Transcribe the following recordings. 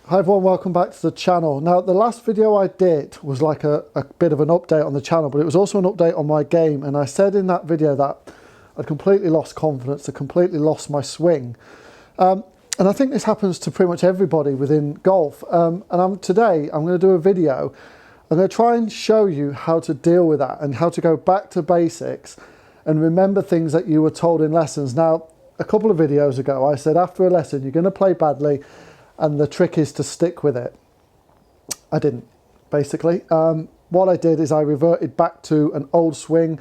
Hi everyone, welcome back to the channel. Now the last video I did was like a bit of an update on the channel, but it was also an update on my game, and I said in that video that I'd completely lost confidence, I completely lost my swing. And I think this happens to pretty much everybody within golf. Today I'm going to do a video. I'm going to try and show you how to deal with that and how to go back to basics and remember things that you were told in lessons. Now, a couple of videos ago I said after a lesson you're going to play badly and the trick is to stick with it. I didn't, basically. What I did is I reverted back to an old swing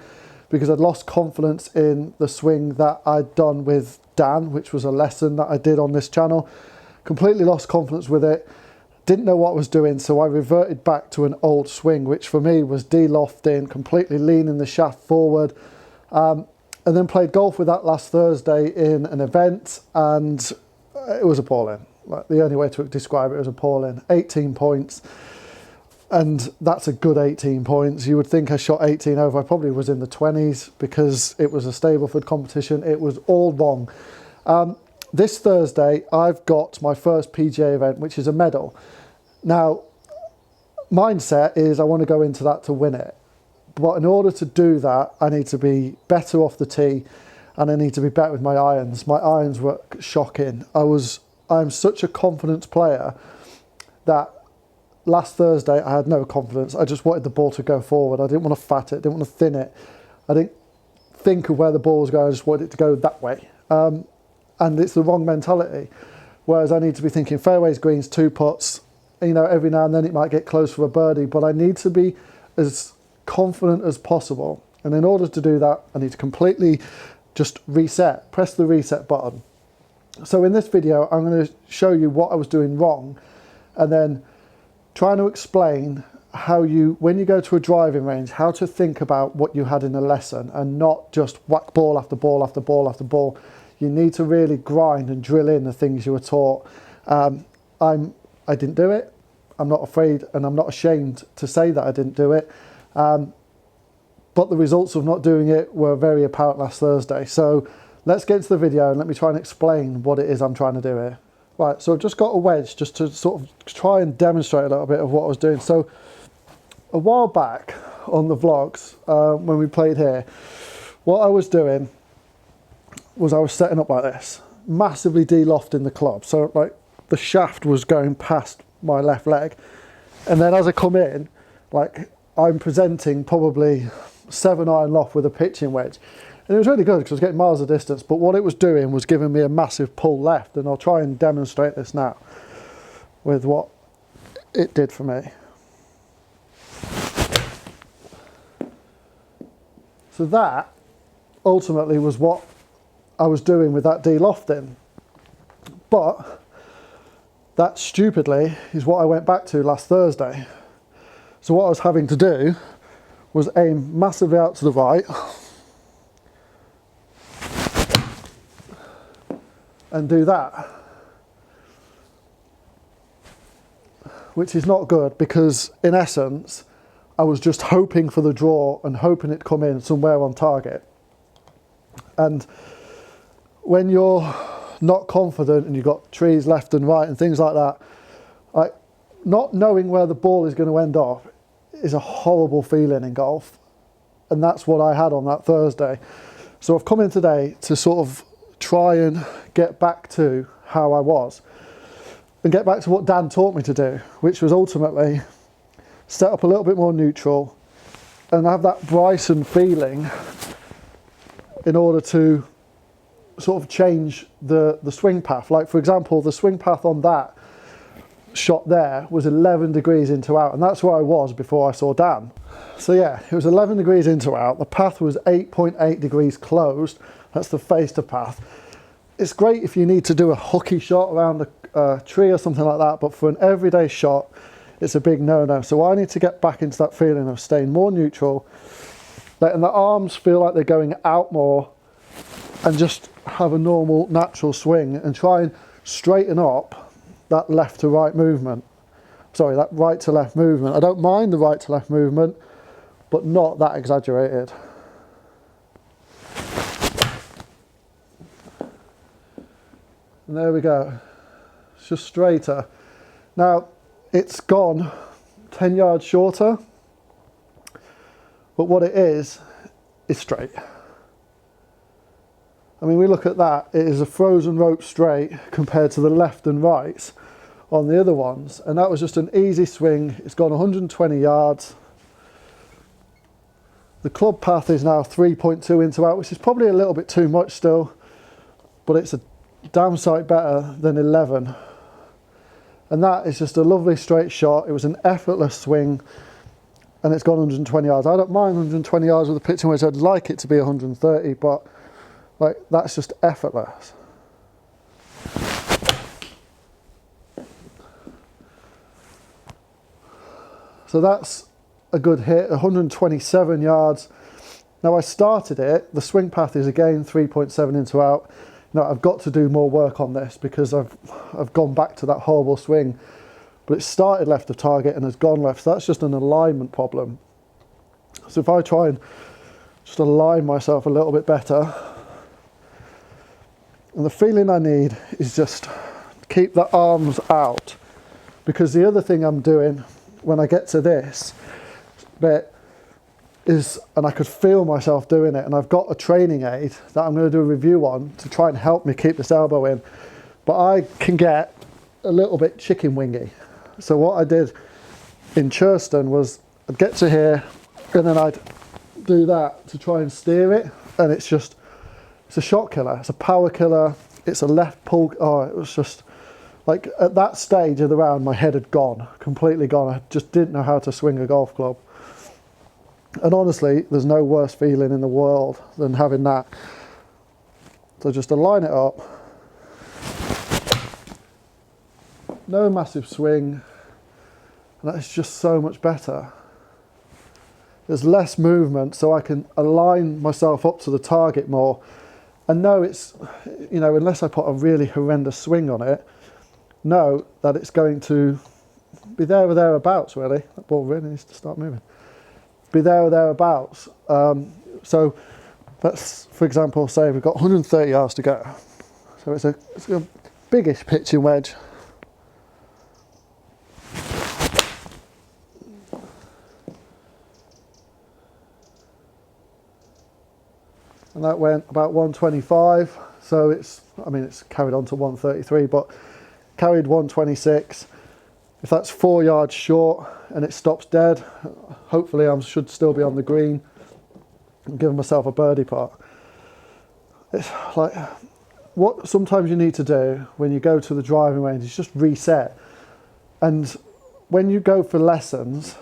because I'd lost confidence in the swing that I'd done with Dan, which was a lesson that I did on this channel. Completely lost confidence with it. Didn't know what I was doing, so I reverted back to an old swing, which for me was de-lofting, completely leaning the shaft forward. And then played golf with that last Thursday in an event, and it was appalling. Like, the only way to describe it was appalling. 18 points, and that's a good 18 points. You would think I shot 18 over. I probably was in the 20s because it was a Stableford competition. It was all wrong. This Thursday, I've got my first PGA event, which is a medal. Now, mindset is I want to go into that to win it. But in order to do that, I need to be better off the tee, and I need to be better with my irons. My irons were shocking. I'm such a confidence player that last Thursday I had no confidence. I just wanted the ball to go forward. I didn't want to fat it, didn't want to thin it. I didn't think of where the ball was going. I just wanted it to go that way. And it's the wrong mentality. Whereas I need to be thinking fairways, greens, two putts. You know, every now and then it might get close for a birdie, but I need to be as confident as possible. And in order to do that, I need to completely just reset, press the reset button. So in this video, I'm going to show you what I was doing wrong, and then trying to explain how you, when you go to a driving range, how to think about what you had in a lesson and not just whack ball after ball after ball after ball. You need to really grind and drill in the things you were taught. I didn't do it. I'm not afraid and I'm not ashamed to say that I didn't do it. But the results of not doing it were very apparent last Thursday. So let's get into the video and let me try and explain what it is I'm trying to do here. Right, so I've just got a wedge just to sort of try and demonstrate a little bit of what I was doing. So a while back on the vlogs, when we played here, what I was doing was I was setting up like this, massively de-lofting the club. So like the shaft was going past my left leg. And then as I come in, like I'm presenting probably 7-iron loft with a pitching wedge. And it was really good because I was getting miles of distance, but what it was doing was giving me a massive pull left, and I'll try and demonstrate this now with what it did for me. So that ultimately was what I was doing with that de-lofting. But that stupidly is what I went back to last Thursday. So what I was having to do was aim massively out to the right and do that, which is not good because in essence I was just hoping for the draw and hoping it'd come in somewhere on target. And when you're not confident and you've got trees left and right and things like that, like not knowing where the ball is going to end up is a horrible feeling in golf, and that's what I had on that Thursday. So I've come in today to sort of try and get back to how I was and get back to what Dan taught me to do, which was ultimately set up a little bit more neutral and have that Bryson feeling in order to sort of change the swing path. Like for example, the swing path on that shot there was 11 degrees into out, and that's where I was before I saw Dan. So yeah, it was 11 degrees into out. The path was 8.8 degrees closed. That's the face to path. It's great if you need to do a hooky shot around a tree or something like that, but for an everyday shot, it's a big no-no. So I need to get back into that feeling of staying more neutral, letting the arms feel like they're going out more, and just have a normal, natural swing and try and straighten up that left to right movement. Sorry, that right to left movement. I don't mind the right to left movement, but not that exaggerated. And there we go. It's just straighter. Now, it's gone 10 yards shorter, but what it is straight. I mean, we look at that, it is a frozen rope straight compared to the left and right on the other ones, and that was just an easy swing. It's gone 120 yards. The club path is now 3.2 into out, which is probably a little bit too much still, but it's a damn sight better than 11. And that is just a lovely straight shot. It was an effortless swing, and it's gone 120 yards. I don't mind 120 yards with a pitching wedge. I'd like it to be 130, but like, that's just effortless. So that's a good hit, 127 yards. Now I started it, the swing path is again 3.7 into out. Now I've got to do more work on this because I've gone back to that horrible swing, but it started left of target and has gone left. So that's just an alignment problem. So if I try and just align myself a little bit better, and the feeling I need is just keep the arms out, because the other thing I'm doing when I get to this bit is, and I could feel myself doing it, and I've got a training aid that I'm going to do a review on to try and help me keep this elbow in, but I can get a little bit chicken wingy. So what I did in Churston was I'd get to here and then I'd do that to try and steer it, and it's a shot killer, it's a power killer, it's a left pull. Oh, it was just like, at that stage of the round my head had gone, completely gone. I just didn't know how to swing a golf club. And honestly, there's no worse feeling in the world than having that. So just align it up. No massive swing. And that's just so much better. There's less movement, so I can align myself up to the target more. And know it's, you know, unless I put a really horrendous swing on it, know that it's going to be there or thereabouts, really. That ball really needs to start moving. Be there or thereabouts. So let's, for example, say we've got 130 yards to go. So it's a biggish pitching wedge. And that went about 125. So it's, I mean, it's carried on to 133, but carried 126. If that's 4 yards short and it stops dead, hopefully I should still be on the green and giving myself a birdie putt. It's like, what sometimes you need to do when you go to the driving range is just reset. And when you go for lessons,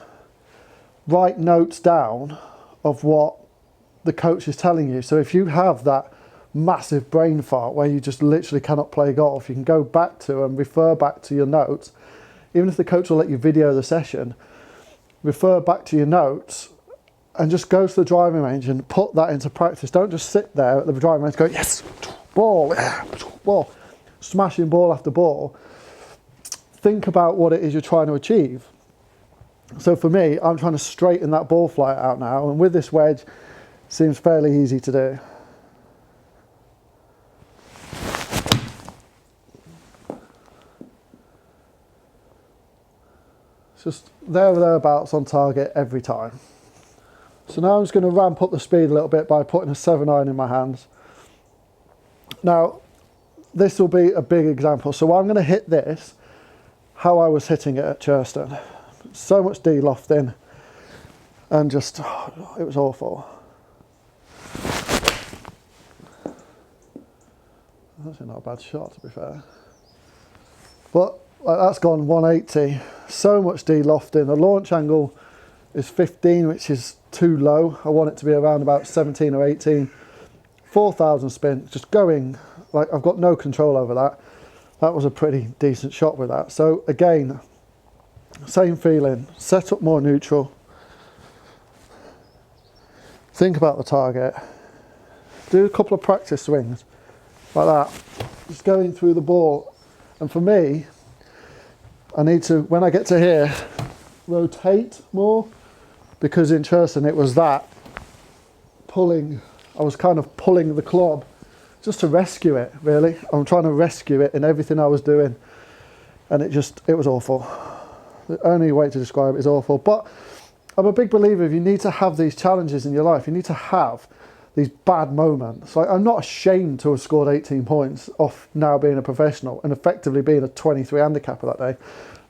write notes down of what the coach is telling you. So if you have that massive brain fart where you just literally cannot play golf, you can go back to and refer back to your notes. Even if the coach will let you video the session, refer back to your notes and just go to the driving range and put that into practice. Don't just sit there at the driving range and go, yes, ball, yeah, ball, smashing ball after ball. Think about what it is you're trying to achieve. So for me, I'm trying to straighten that ball flight out now, and with this wedge, it seems fairly easy to do. Just there or thereabouts on target every time. So now I'm just going to ramp up the speed a little bit by putting a 7-iron in my hands. Now, this will be a big example. So I'm going to hit this how I was hitting it at Churston. So much D-loft in, and just, it was awful. That's not a bad shot, to be fair. But that's gone 180. So much D-loft in. The launch angle is 15, which is too low. I want it to be around about 17 or 18. 4,000 spin, just going, like, I've got no control over that. That was a pretty decent shot with that. So again, same feeling. Set up more neutral. Think about the target. Do a couple of practice swings like that. Just going through the ball. And for me, I need to, when I get to here, rotate more, because in Churston it was that pulling, I was kind of pulling the club just to rescue it, really. I'm trying to rescue it in everything I was doing. and it was awful. The only way to describe it is awful. But I'm a big believer if you need to have these challenges in your life, you need to have these bad moments. Like, I'm not ashamed to have scored 18 points off now being a professional and effectively being a 23 handicapper that day.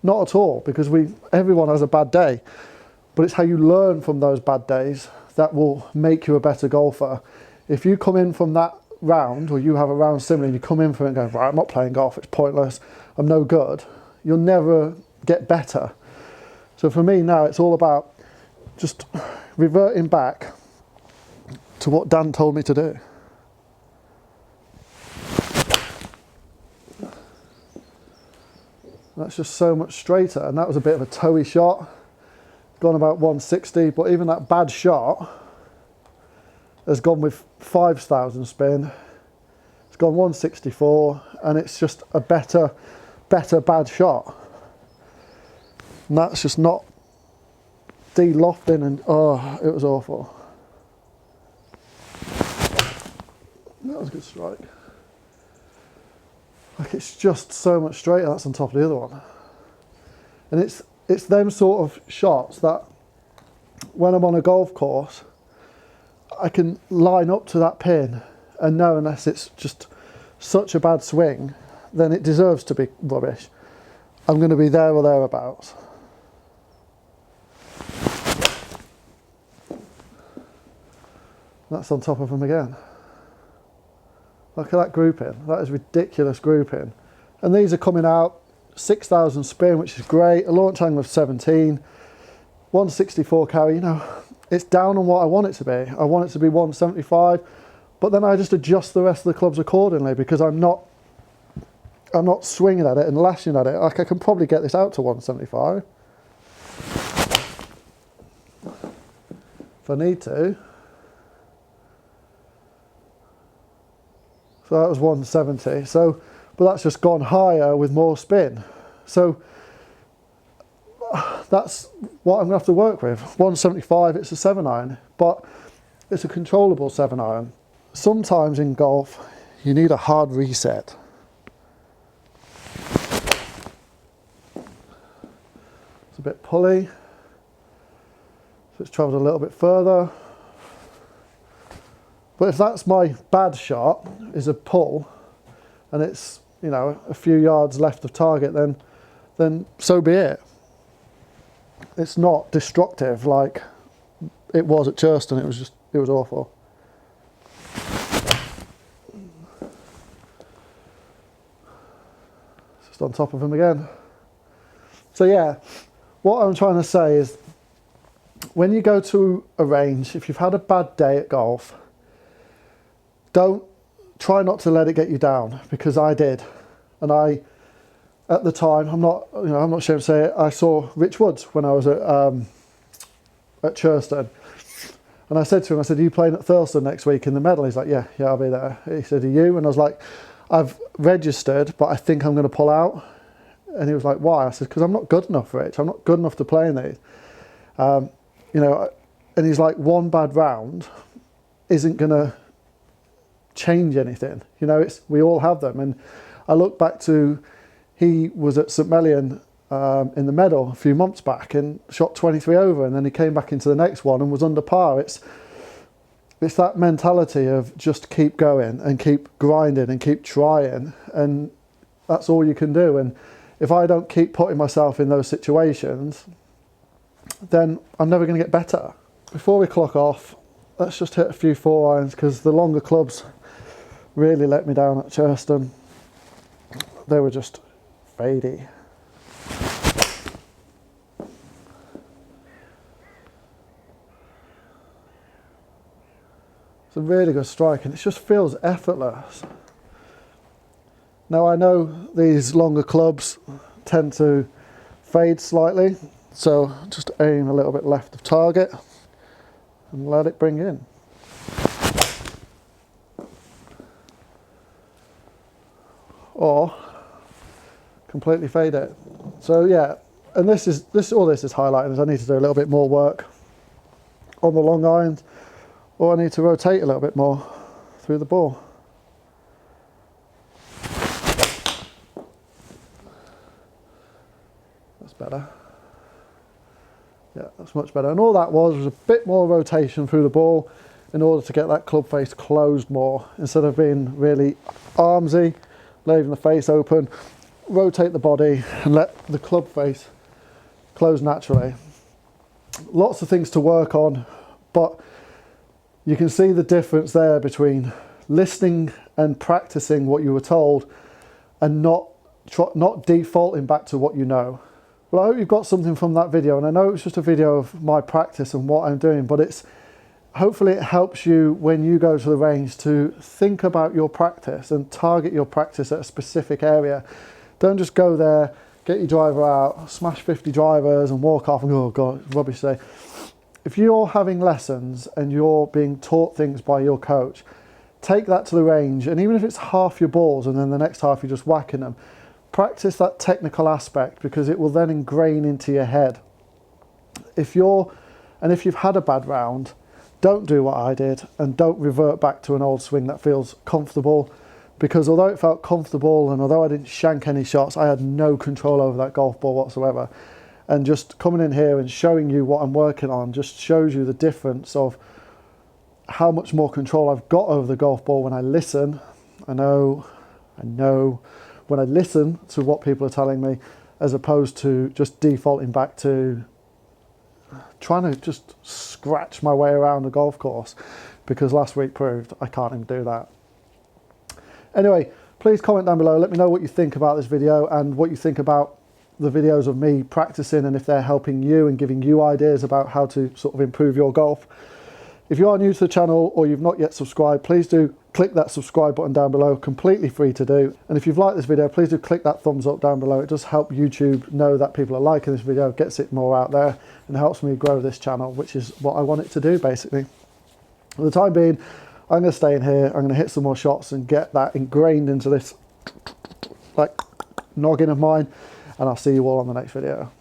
Not at all, because everyone has a bad day. But it's how you learn from those bad days that will make you a better golfer. If you come in from that round, or you have a round similar, and you come in from it and go, right, I'm not playing golf, it's pointless, I'm no good, you'll never get better. So for me now, it's all about just reverting back to what Dan told me to do. That's just so much straighter, and that was a bit of a toey shot. Gone about 160, but even that bad shot has gone with 5,000 spin. It's gone 164, and it's just a better bad shot. And that's just not de-lofting, and oh, it was awful. That was a good strike. Like, it's just so much straighter. That's on top of the other one. And it's them sort of shots that when I'm on a golf course, I can line up to that pin and know, unless it's just such a bad swing, then it deserves to be rubbish. I'm going to be there or thereabouts. That's on top of them again. Look at that grouping. That is ridiculous grouping. And these are coming out 6,000 spin, which is great. A launch angle of 17, 164 carry. You know, it's down on what I want it to be. I want it to be 175, but then I just adjust the rest of the clubs accordingly, because I'm not swinging at it and lashing at it. Like, I can probably get this out to 175 if I need to. So that was 170. So, but that's just gone higher with more spin. So that's what I'm going to have to work with. 175, it's a 7-iron, but it's a controllable 7-iron. Sometimes in golf, you need a hard reset. It's a bit pulley, so it's travelled a little bit further. But if that's my bad shot, is a pull, and it's, you know, a few yards left of target, then so be it. It's not destructive like it was at Churston. It was awful. Just on top of him again. So yeah, what I'm trying to say is, when you go to a range, if you've had a bad day at golf, try not to let it get you down, because I did. And at the time, I'm not ashamed to say it, I saw Rich Woods when I was at Churston. And I said to him, I said, are you playing at Thurleston next week in the medal? He's like, yeah, I'll be there. He said, are you? And I was like, I've registered, but I think I'm going to pull out. And he was like, why? I said, because I'm not good enough, Rich. I'm not good enough to play in these. You know, and he's like, one bad round isn't going to change anything. You know, we all have them. And I look back to, he was at St Melian in the medal a few months back and shot 23 over, and then he came back into the next one and was under par. It's that mentality of just keep going and keep grinding and keep trying, and that's all you can do. And if I don't keep putting myself in those situations, then I'm never going to get better. Before we clock off, let's just hit a few 4-irons, because the longer clubs really let me down at Churston. They were just fadey. It's a really good strike, and it just feels effortless. Now, I know these longer clubs tend to fade slightly, so just aim a little bit left of target and let it bring in. Or completely fade it. So yeah, and all this is highlighting is I need to do a little bit more work on the long irons, or I need to rotate a little bit more through the ball. better. Yeah, that's much better. And all that was a bit more rotation through the ball in order to get that club face closed more. Instead of being really armsy, leaving the face open, rotate the body and let the club face close naturally. Lots of things to work on, but you can see the difference there between listening and practicing what you were told and not defaulting back to what you know. Well, I hope you've got something from that video, and I know it's just a video of my practice and what I'm doing, but hopefully it helps you when you go to the range to think about your practice and target your practice at a specific area. Don't just go there, get your driver out, smash 50 drivers and walk off and go, oh God, it's rubbish today. If you're having lessons and you're being taught things by your coach, take that to the range, and even if it's half your balls and then the next half you're just whacking them, practice that technical aspect, because it will then ingrain into your head. If you've had a bad round, don't do what I did and don't revert back to an old swing that feels comfortable, because although it felt comfortable and although I didn't shank any shots, I had no control over that golf ball whatsoever. And just coming in here and showing you what I'm working on just shows you the difference of how much more control I've got over the golf ball when I listen. I know when I listen to what people are telling me, as opposed to just defaulting back to trying to just scratch my way around the golf course, because last week proved I can't even do that. Anyway, please comment down below. Let me know what you think about this video and what you think about the videos of me practicing, and if they're helping you and giving you ideas about how to sort of improve your golf. If you are new to the channel or you've not yet subscribed, please do click that subscribe button down below, completely free to do. And if you've liked this video, please do click that thumbs up down below. It does help YouTube know that people are liking this video, gets it more out there, and helps me grow this channel, which is what I want it to do basically. For the time being, I'm going to stay in here, I'm going to hit some more shots and get that ingrained into this like noggin of mine, and I'll see you all on the next video.